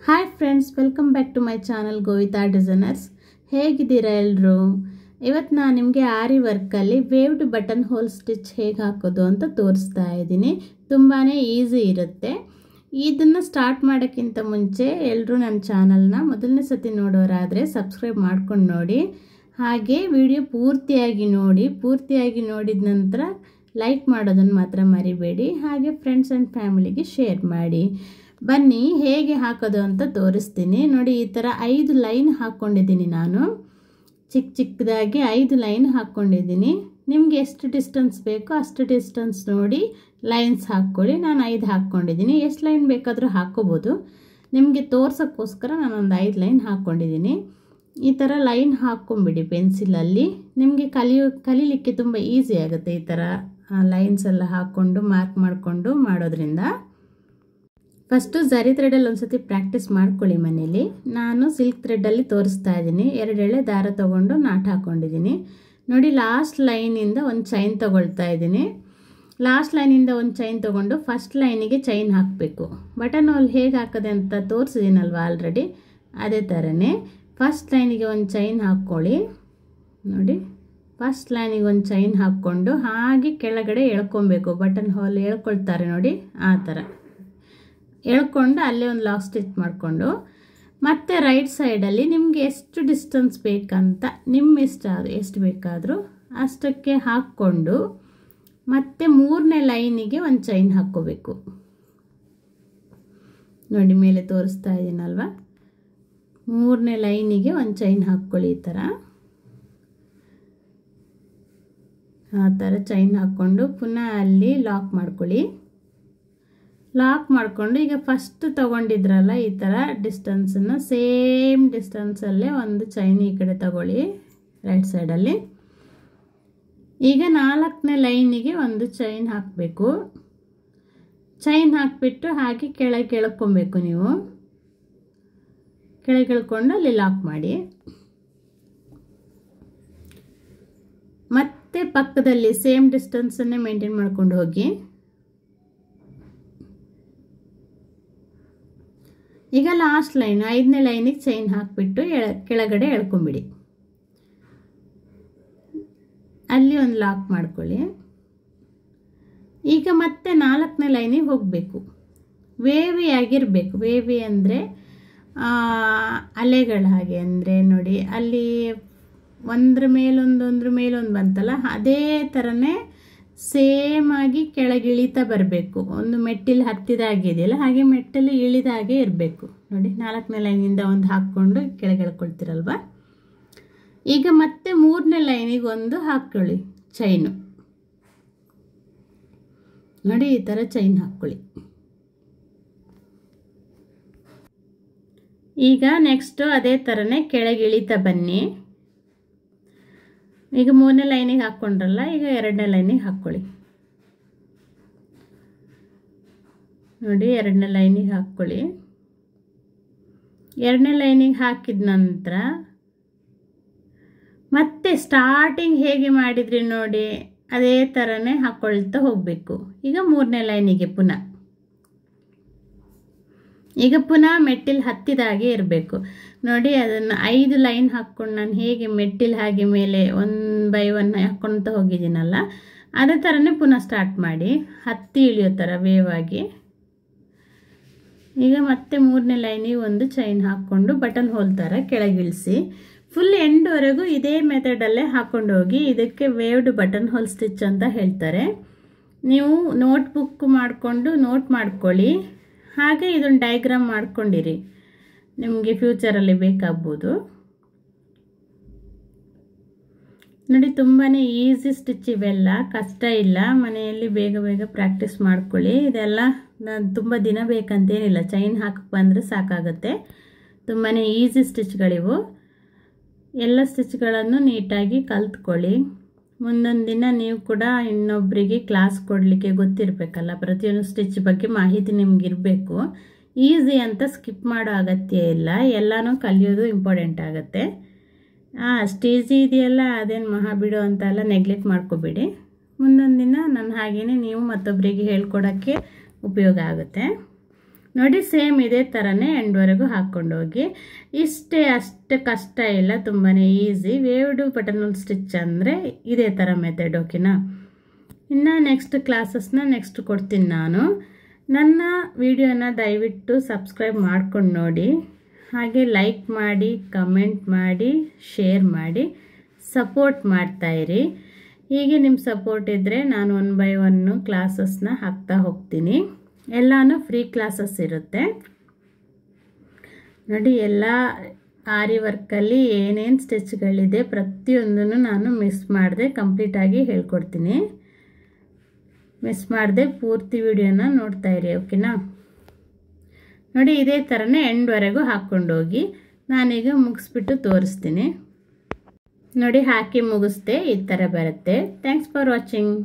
Hi friends, welcome back to my channel Govita designers. ಹೇಗಿದ್ದೀರಾ ಎಲ್ಲರೂ? ಇವತ್ತು ನಾನು ನಿಮಗೆ ಆರಿ ವರ್ಕಲ್ಲಿ ವೇವ್ಡ್ ಬಟನ್ ಹೋಲ್ ಸ್ಟಿಚ್ ಹೇಗೆ ಹಾಕೋದು ಅಂತ ತೋರಿಸ್ತಾ ಇದ್ದೀನಿ. ತುಂಬಾ ಈಸಿ ಇರುತ್ತೆ. ಇದನ್ನು ಸ್ಟಾರ್ಟ್ ಮಾಡೋಕ್ಕಿಂತ ಮುಂಚೆ ಎಲ್ಲರೂ ನನ್ನ ಚಾನಲ್ನ ಮೊದಲನೇ ಸತಿ ನೋಡೋರಾದರೆ ಸಬ್ಸ್ಕ್ರೈಬ್ ಮಾಡ್ಕೊಂಡು ನೋಡಿ. ಹಾಗೆ ವಿಡಿಯೋ ಪೂರ್ತಿಯಾಗಿ ನೋಡಿದ ನಂತರ ಲೈಕ್ ಮಾಡೋದನ್ನು ಮಾತ್ರ ಮರಿಬೇಡಿ. ಹಾಗೆ ಫ್ರೆಂಡ್ಸ್ ಆ್ಯಂಡ್ ಫ್ಯಾಮಿಲಿಗೆ ಶೇರ್ ಮಾಡಿ. ಬನ್ನಿ ಹೇಗೆ ಹಾಕೋದು ಅಂತ ತೋರಿಸ್ತೀನಿ. ನೋಡಿ, ಈ ಥರ 5 ಲೈನ್ ಹಾಕ್ಕೊಂಡಿದ್ದೀನಿ. ನಾನು ಚಿಕ್ಕದಾಗಿ 5 ಲೈನ್ ಹಾಕ್ಕೊಂಡಿದ್ದೀನಿ. ನಿಮಗೆ ಎಷ್ಟು ಡಿಸ್ಟೆನ್ಸ್ ಬೇಕೋ ಅಷ್ಟು ಡಿಸ್ಟೆನ್ಸ್ ನೋಡಿ ಲೈನ್ಸ್ ಹಾಕ್ಕೊಳ್ಳಿ. ನಾನು 5 ಹಾಕ್ಕೊಂಡಿದ್ದೀನಿ. ಎಷ್ಟು ಲೈನ್ ಬೇಕಾದರೂ ಹಾಕ್ಕೋಬೋದು. ನಿಮಗೆ ತೋರ್ಸೋಕ್ಕೋಸ್ಕರ ನಾನೊಂದು 5 ಲೈನ್ ಹಾಕ್ಕೊಂಡಿದ್ದೀನಿ. ಈ ಥರ ಲೈನ್ ಹಾಕ್ಕೊಂಬಿಡಿ ಪೆನ್ಸಿಲಲ್ಲಿ. ನಿಮಗೆ ಕಲೀಲಿಕ್ಕೆ ತುಂಬ ಈಸಿ ಆಗುತ್ತೆ. ಈ ಥರ ಲೈನ್ಸ್ ಎಲ್ಲ ಹಾಕ್ಕೊಂಡು ಮಾರ್ಕ್ ಮಾಡಿಕೊಂಡು ಮಾಡೋದ್ರಿಂದ. ಫಸ್ಟು ಝರಿ ಥ್ರೆಡಲ್ಲಿ ಒಂದು ಸತಿ ಪ್ರಾಕ್ಟೀಸ್ ಮಾಡ್ಕೊಳ್ಳಿ ಮನೇಲಿ. ನಾನು ಸಿಲ್ಕ್ ಥ್ರೆಡ್ಡಲ್ಲಿ ತೋರಿಸ್ತಾ ಇದ್ದೀನಿ. 2 ಎಳೆ ದಾರ ತೊಗೊಂಡು ನಾಟ್ ಹಾಕ್ಕೊಂಡಿದ್ದೀನಿ. ನೋಡಿ, ಲಾಸ್ಟ್ ಲೈನಿಂದ ಒಂದು ಚೈನ್ ತೊಗೊಳ್ತಾ ಇದ್ದೀನಿ. ಲಾಸ್ಟ್ ಲೈನಿಂದ ಒಂದು ಚೈನ್ ತೊಗೊಂಡು ಫಸ್ಟ್ ಲೈನಿಗೆ ಚೈನ್ ಹಾಕಬೇಕು. ಬಟನ್ ಹೋಲ್ ಹೇಗೆ ಹಾಕೋದೆ ಅಂತ ತೋರಿಸಿದ್ದೀನಲ್ವ ಆಲ್ರೆಡಿ, ಅದೇ ಥರನೇ ಫಸ್ಟ್ ಲೈನಿಗೆ ಒಂದು ಚೈನ್ ಹಾಕ್ಕೊಳ್ಳಿ. ನೋಡಿ, ಫಸ್ಟ್ ಲೈನಿಗೆ ಒಂದು ಚೈನ್ ಹಾಕ್ಕೊಂಡು ಹಾಗೆ ಕೆಳಗಡೆ ಎಳ್ಕೊಬೇಕು. ಬಟನ್ ಹೋಲ್ ಎಳ್ಕೊಳ್ತಾರೆ ನೋಡಿ, ಆ ಥರ ಎಳ್ಕೊಂಡು ಅಲ್ಲೇ ಒಂದು ಲಾಕ್ ಸ್ಟಿಚ್ ಮಾಡಿಕೊಂಡು ಮತ್ತೆ ರೈಟ್ ಸೈಡಲ್ಲಿ ನಿಮಗೆ ಎಷ್ಟು ಡಿಸ್ಟೆನ್ಸ್ ಬೇಕಂತ ನಿಮ್ಮ ಎಷ್ಟು ಬೇಕಾದರೂ ಅಷ್ಟಕ್ಕೆ ಹಾಕ್ಕೊಂಡು ಮತ್ತೆ 3ನೇ ಲೈನಿಗೆ ಒಂದು ಚೈನ್ ಹಾಕ್ಕೋಬೇಕು. ನೋಡಿ, ಮೇಲೆ ತೋರಿಸ್ತಾ ಇದ್ದೀನಲ್ವ, 3ನೇ ಲೈನಿಗೆ ಒಂದು ಚೈನ್ ಹಾಕ್ಕೊಳ್ಳಿ. ಈ ಥರ ಆ ಥರ ಚೈನ್ ಹಾಕ್ಕೊಂಡು ಪುನಃ ಅಲ್ಲಿ ಲಾಕ್ ಮಾಡ್ಕೊಳ್ಳಿ. ಲಾಕ್ ಮಾಡಿಕೊಂಡು ಈಗ ಫಸ್ಟ್ ತೊಗೊಂಡಿದ್ರಲ್ಲ ಈ ಥರ ಡಿಸ್ಟೆನ್ಸನ್ನು ಸೇಮ್ ಡಿಸ್ಟೆನ್ಸಲ್ಲೇ ಒಂದು ಚೈನ್ ಈ ಕಡೆ ತಗೊಳ್ಳಿ ರೈಟ್ ಸೈಡಲ್ಲಿ. ಈಗ 4ನೇ ಲೈನಿಗೆ ಒಂದು ಚೈನ್ ಹಾಕಬೇಕು. ಚೈನ್ ಹಾಕಿಬಿಟ್ಟು ಹಾಗೆ ಕೆಳಗೆ ಎಳ್ಕೊಬೇಕು. ನೀವು ಕೆಳಗೆ ಎಳ್ಕೊಂಡು ಅಲ್ಲಿ ಲಾಕ್ ಮಾಡಿ. ಮತ್ತೆ ಪಕ್ಕದಲ್ಲಿ ಸೇಮ್ ಡಿಸ್ಟೆನ್ಸನ್ನೇ ಮೇಂಟೈನ್ ಮಾಡ್ಕೊಂಡು ಹೋಗಿ. ಈಗ ಲಾಸ್ಟ್ ಲೈನ್ 5ನೇ ಲೈನಿಗೆ ಚೈನ್ ಹಾಕಿಬಿಟ್ಟು ಕೆಳಗಡೆ ಎಳ್ಕೊಂಬಿಡಿ. ಅಲ್ಲಿ ಒಂದು ಲಾಕ್ ಮಾಡ್ಕೊಳ್ಳಿ. ಈಗ ಮತ್ತೆ 4ನೇ ಲೈನಿಗೆ ಹೋಗಬೇಕು. ವೇವಿ ಆಗಿರಬೇಕು. ವೇವಿ ಅಂದರೆ ಅಲೆಗಳ ಹಾಗೆ. ಅಂದರೆ ನೋಡಿ, ಅಲ್ಲಿ ಒಂದ್ರ ಮೇಲೊಂದು ಬಂತಲ್ಲ, ಅದೇ ಥರನೇ ಸೇಮ್ ಆಗಿ ಕೆಳಗೆ ಇಳಿತಾ ಬರಬೇಕು. ಒಂದು ಮೆಟ್ಟಿಲು ಹತ್ತಿದಾಗಿದೆಯಲ್ಲ, ಹಾಗೆ ಮೆಟ್ಟಲು ಇಳಿದಾಗೆ ಇರಬೇಕು. ನೋಡಿ, 4ನೇ ಲೈನಿಂದ ಒಂದು ಹಾಕ್ಕೊಂಡು ಕೆಳಗೆ ಎಳ್ಕೊಳ್ತೀರಲ್ವ. ಈಗ ಮತ್ತೆ 3ನೇ ಲೈನಿಗೆ ಒಂದು ಹಾಕ್ಕೊಳ್ಳಿ ಚೈನು. ನೋಡಿ, ಈ ಥರ ಚೈನ್ ಹಾಕ್ಕೊಳ್ಳಿ. ಈಗ ನೆಕ್ಸ್ಟು ಅದೇ ಥರನೇ ಕೆಳಗೆ ಇಳಿತಾ ಬನ್ನಿ. ಈಗ 3ನೇ ಲೈನಿಗೆ ಹಾಕ್ಕೊಂಡ್ರಲ್ಲ, ಈಗ 2ನೇ ಲೈನಿಗೆ ಹಾಕ್ಕೊಳ್ಳಿ. ನೋಡಿ, 2ನೇ ಲೈನಿಗೆ ಹಾಕ್ಕೊಳ್ಳಿ. 2ನೇ ಲೈನಿಗೆ ಹಾಕಿದ ನಂತರ ಮತ್ತೆ ಸ್ಟಾರ್ಟಿಂಗ್ ಹೇಗೆ ಮಾಡಿದ್ರಿ ನೋಡಿ, ಅದೇ ಥರನೇ ಹಾಕ್ಕೊಳ್ತಾ ಹೋಗಬೇಕು. ಈಗ 3ನೇ ಲೈನಿಗೆ ಈಗ ಪುನಃ ಮೆಟ್ಟಿಲು ಹತ್ತಿದಾಗೆ ಇರಬೇಕು. ನೋಡಿ, ಅದನ್ನು 5 ಲೈನ್ ಹಾಕ್ಕೊಂಡು ನಾನು ಹೇಗೆ ಮೆಟ್ಟಿಲು ಹಾಗೆ ಮೇಲೆ 1 ಬೈ 1 ಹಾಕ್ಕೊಳ್ತಾ ಹೋಗಿದ್ದೀನಲ್ಲ, ಅದೇ ಥರನೇ ಪುನಃ ಸ್ಟಾರ್ಟ್ ಮಾಡಿ ಹತ್ತಿ ಇಳಿಯೋ ಥರ ವೇವ್ ಆಗಿ. ಈಗ ಮತ್ತೆ 3ನೇ ಲೈನಿಗೆ ಒಂದು ಚೈನ್ ಹಾಕ್ಕೊಂಡು ಬಟನ್ ಹೋಲ್ ಥರ ಕೆಳಗಿಳಿಸಿ ಫುಲ್ ಎಂಡ್ವರೆಗೂ ಇದೇ ಮೆಥಡಲ್ಲೇ ಹಾಕ್ಕೊಂಡು ಹೋಗಿ. ಇದಕ್ಕೆ ವೇವ್ಡ್ ಬಟನ್ ಹೋಲ್ ಸ್ಟಿಚ್ ಅಂತ ಹೇಳ್ತಾರೆ. ನೀವು ನೋಟ್ಬುಕ್ ಮಾಡಿಕೊಂಡು ನೋಟ್ ಮಾಡ್ಕೊಳ್ಳಿ. ಹಾಗೆ ಇದೊಂದು ಡಯಾಗ್ರಾಮ್ ಮಾಡ್ಕೊಂಡಿರಿ, ನಿಮಗೆ ಫ್ಯೂಚರಲ್ಲಿ ಬೇಕಾಗ್ಬೋದು. ನೋಡಿ, ತುಂಬಾ ಈಸಿ ಸ್ಟಿಚ್ ಇವೆಲ್ಲ, ಕಷ್ಟ ಇಲ್ಲ. ಮನೆಯಲ್ಲಿ ಬೇಗ ಪ್ರಾಕ್ಟೀಸ್ ಮಾಡ್ಕೊಳ್ಳಿ. ಇದೆಲ್ಲ ತುಂಬ ದಿನ ಬೇಕಂತೇನಿಲ್ಲ. ಚೈನ್ ಹಾಕಕ್ಕೆ ಬಂದರೆ ಸಾಕಾಗುತ್ತೆ. ತುಂಬಾ ಈಸಿ ಸ್ಟಿಚ್ಗಳಿವು. ಎಲ್ಲ ಸ್ಟಿಚ್ಗಳನ್ನು ನೀಟಾಗಿ ಕಲ್ತ್ಕೊಳ್ಳಿ. ಮುಂದೊಂದು ದಿನ ನೀವು ಕೂಡ ಇನ್ನೊಬ್ಬರಿಗೆ ಕ್ಲಾಸ್ ಕೊಡಲಿಕ್ಕೆ ಗೊತ್ತಿರಬೇಕಲ್ಲ. ಪ್ರತಿಯೊಂದು ಸ್ಟಿಚ್ ಬಗ್ಗೆ ಮಾಹಿತಿ ನಿಮಗಿರಬೇಕು. ಈಸಿ ಅಂತ ಸ್ಕಿಪ್ ಮಾಡೋ ಅಗತ್ಯ ಇಲ್ಲ. ಎಲ್ಲನೂ ಕಲಿಯೋದು ಇಂಪಾರ್ಟೆಂಟ್ ಆಗುತ್ತೆ. ಅಷ್ಟು ಈಸಿ ಇದೆಯಲ್ಲ, ಅದೇನು ಮಹಾ ಬಿಡೋ ಅಂತ ಎಲ್ಲ ನೆಗ್ಲೆಕ್ಟ್ ಮಾಡ್ಕೋಬೇಡಿ. ಮುಂದೊಂದು ದಿನ ನಾನು ಹಾಗೇ ನೀವು ಮತ್ತೊಬ್ಬರಿಗೆ ಹೇಳ್ಕೊಡೋಕ್ಕೆ ಉಪಯೋಗ ಆಗುತ್ತೆ. ನೋಡಿ ಸೇಮ್ ಇದೇ ಥರನೇ ಎಂಡ್ವರೆಗೂ ಹಾಕ್ಕೊಂಡು ಹೋಗಿ. ಅಷ್ಟು ಕಷ್ಟ ಇಲ್ಲ, ತುಂಬಾ easy. Waved button hole stitch ಅಂದರೆ ಇದೇ ಥರ ಮೆಥಡ್. ಓಕೆನಾ? ಇನ್ನು ನೆಕ್ಸ್ಟ್ ಕ್ಲಾಸಸ್ನ ನೆಕ್ಸ್ಟ್ ಕೊಡ್ತೀನಿ ನಾನು. ನನ್ನ ವಿಡಿಯೋನ ದಯವಿಟ್ಟು ಸಬ್ಸ್ಕ್ರೈಬ್ ಮಾಡ್ಕೊಂಡು ನೋಡಿ, ಹಾಗೆ ಲೈಕ್ ಮಾಡಿ, ಕಮೆಂಟ್ ಮಾಡಿ, ಶೇರ್ ಮಾಡಿ, ಸಪೋರ್ಟ್ ಮಾಡ್ತಾಯಿರಿ. ಹೀಗೆ ನಿಮ್ಮ ಸಪೋರ್ಟ್ ಇದ್ದರೆ ನಾನು 1 by 1 ಕ್ಲಾಸಸ್ನ ಹಾಕ್ತಾ ಹೋಗ್ತೀನಿ. ಎಲ್ಲನೂ ಫ್ರೀ ಕ್ಲಾಸಸ್ ಇರುತ್ತೆ ನೋಡಿ. ಎಲ್ಲ ಆರಿ ವರ್ಕಲ್ಲಿ ಏನೇನು ಸ್ಟಿಚ್ಗಳಿದೆ ಪ್ರತಿಯೊಂದನ್ನು ನಾನು ಮಿಸ್ ಮಾಡದೆ ಕಂಪ್ಲೀಟಾಗಿ ಹೇಳ್ಕೊಡ್ತೀನಿ. ಮಿಸ್ ಮಾಡದೆ ಪೂರ್ತಿ ವಿಡಿಯೋನ ನೋಡ್ತಾ ಇರಿ. ಓಕೆನಾ? ನೋಡಿ ಇದೇ ಥರನೇ ಎಂಡ್ವರೆಗೂ ಹಾಕ್ಕೊಂಡೋಗಿ ನಾನೀಗ ಮುಗಿಸ್ಬಿಟ್ಟು ತೋರಿಸ್ತೀನಿ. ನೋಡಿ ಹಾಕಿ ಮುಗಿಸ್ದೆ, ಈ ಥರ ಬರುತ್ತೆ. Thanks for watching.